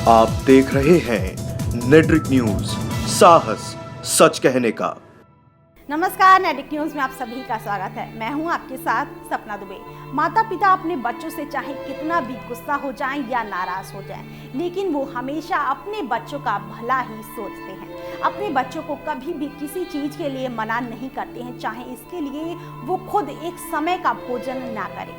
आप देख रहे हैं नेट्रिक न्यूज, साहस सच कहने का। नमस्कार, नेट्रिक न्यूज में आप सभी का स्वागत है। मैं हूं आपके साथ सपना दुबे। माता पिता अपने बच्चों से चाहे कितना भी गुस्सा हो जाएं या नाराज हो जाएं, लेकिन वो हमेशा अपने बच्चों का भला ही सोचते हैं। अपने बच्चों को कभी भी किसी चीज के लिए मना नहीं करते हैं, चाहे इसके लिए वो खुद एक समय का भोजन ना करें।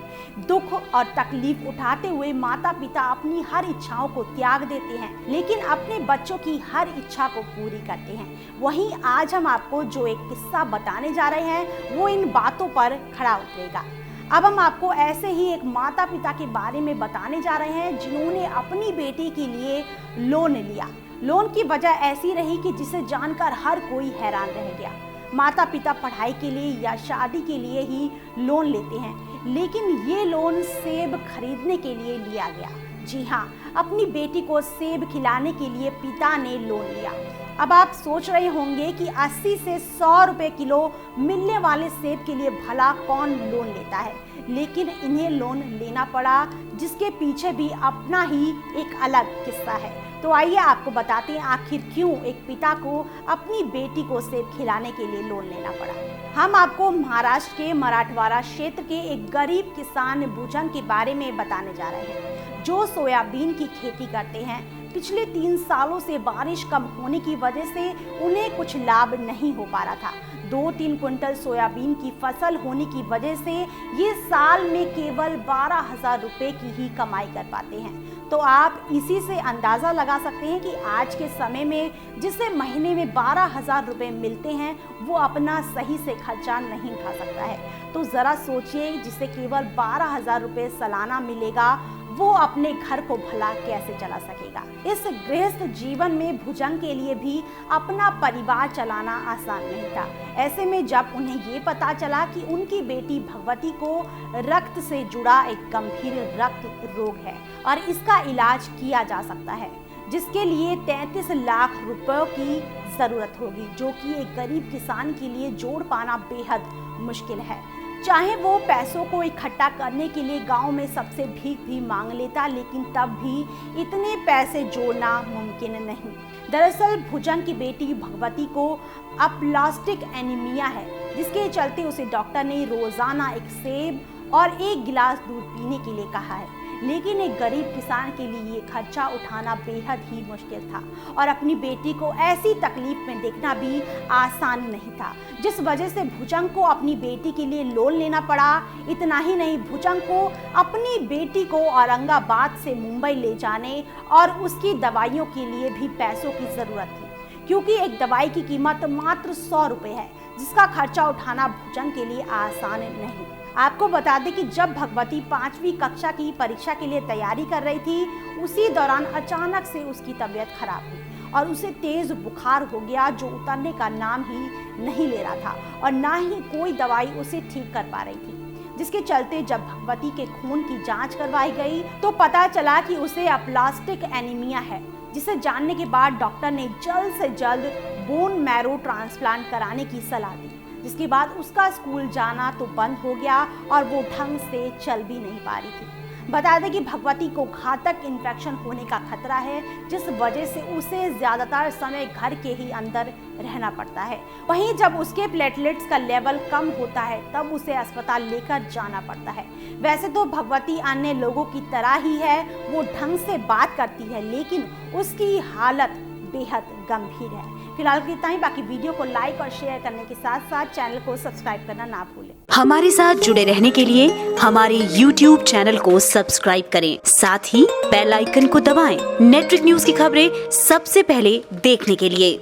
दुख और तकलीफ उठाते हुए माता पिता अपनी हर इच्छाओं को त्याग देते हैं, लेकिन अपने बच्चों की हर इच्छा को पूरी करते हैं। वहीं आज हम आपको जो एक किस्सा बताने जा रहे हैं वो इन बातों पर खरा उतरेगा। अब हम आपको ऐसे ही एक माता पिता के बारे में बताने जा रहे हैं जिन्होंने अपनी बेटी के लिए लोन लिया। लोन की वजह ऐसी रही कि जिसे जानकर हर कोई हैरान रह गया। माता पिता पढ़ाई के लिए या शादी के लिए ही लोन लेते हैं, लेकिन ये लोन सेब खरीदने के लिए लिया गया। जी हाँ, अपनी बेटी को सेब खिलाने के लिए पिता ने लोन लिया। अब आप सोच रहे होंगे कि 80 से 100 रुपए किलो मिलने वाले सेब के लिए भला कौन लोन लेता है, लेकिन इन्हें लोन लेना पड़ा, जिसके पीछे भी अपना ही एक अलग किस्सा है। तो आइए आपको बताते हैं आखिर क्यों एक पिता को अपनी बेटी को सेब खिलाने के लिए लोन लेना पड़ा। हम आपको महाराष्ट्र के मराठवाड़ा क्षेत्र के एक गरीब किसान भुजंग के बारे में बताने जा रहे हैं, जो सोयाबीन की खेती करते हैं। पिछले 3 सालों से बारिश कम होने की वजह से उन्हें कुछ लाभ नहीं हो पा रहा था। 2-3 कुंटल सोयाबीन की फसल होने की वजह से ये साल में केवल 12,000 रुपए की ही कमाई कर पाते हैं। तो आप इसी से अंदाज़ा लगा सकते हैं कि आज के समय में जिसे महीने में 12,000 रुपए मिलते हैं, वो अपना सही से खर्चा नहीं उठा सकता है। तो ज़रा सोचिए, जिसे केवल 12,000 रुपए सालाना मिलेगा, वो अपने घर को भला कैसे चला सकेगा। इस गृहस्थ जीवन में भुजंग के लिए भी अपना परिवार चलाना आसान नहीं था। ऐसे में जब उन्हें ये पता चला कि उनकी बेटी भगवती को रक्त से जुड़ा एक गंभीर रक्त रोग है और इसका इलाज किया जा सकता है, जिसके लिए 33 लाख रुपयों की जरूरत होगी, जो कि एक गरीब किसान के लिए जोड़ पाना बेहद मुश्किल है। चाहे वो पैसों को इकट्ठा करने के लिए गांव में सबसे भीख भी मांग लेता, लेकिन तब भी इतने पैसे जोड़ना मुमकिन नहीं। दरअसल भुजंग की बेटी भगवती को अप्लास्टिक एनीमिया है, जिसके चलते उसे डॉक्टर ने रोजाना एक सेब और 1 गिलास दूध पीने के लिए कहा है। लेकिन एक गरीब किसान के लिए ये खर्चा उठाना बेहद ही मुश्किल था और अपनी बेटी को ऐसी तकलीफ में देखना भी आसान नहीं था, जिस वजह से भुजंग को अपनी बेटी के लिए लोन लेना पड़ा। इतना ही नहीं, भुजंग को अपनी बेटी को औरंगाबाद से मुंबई ले जाने और उसकी दवाइयों के लिए भी पैसों की ज़रूरत थी, क्योंकि एक दवाई की कीमत मात्र 100 रुपये है, जिसका खर्चा उठाना भुजंग के लिए आसान नहीं। आपको बता दें कि जब भगवती 5वीं कक्षा की परीक्षा के लिए तैयारी कर रही थी, उसी दौरान अचानक से उसकी तबीयत खराब हुई और उसे तेज बुखार हो गया, जो उतरने का नाम ही नहीं ले रहा था और ना ही कोई दवाई उसे ठीक कर पा रही थी। जिसके चलते जब भगवती के खून की जांच करवाई गई तो पता चला कि उसे अप्लास्टिक एनीमिया है, जिसे जानने के बाद डॉक्टर ने जल्द से जल्द बोन मैरो ट्रांसप्लांट कराने की सलाह दी। जिसके बाद उसका स्कूल जाना तो बंद हो गया और वो ढंग से चल भी नहीं पा रही थी। बता दें कि भगवती को घातक इन्फेक्शन होने का खतरा है, जिस वजह से उसे ज़्यादातर समय घर के ही अंदर रहना पड़ता है। वहीं जब उसके प्लेटलेट्स का लेवल कम होता है, तब उसे अस्पताल लेकर जाना पड़ता है। वैसे तो भगवती अन्य लोगों की तरह ही है, वो ढंग से बात करती है, लेकिन उसकी हालत बेहद गंभीर है। फिलहाल इतना ही। बाकी वीडियो को लाइक और शेयर करने के साथ साथ चैनल को सब्सक्राइब करना ना भूलें। हमारे साथ जुड़े रहने के लिए हमारे YouTube चैनल को सब्सक्राइब करें, साथ ही बेल आइकन को दबाएं। नेट्रिक न्यूज की खबरें सबसे पहले देखने के लिए।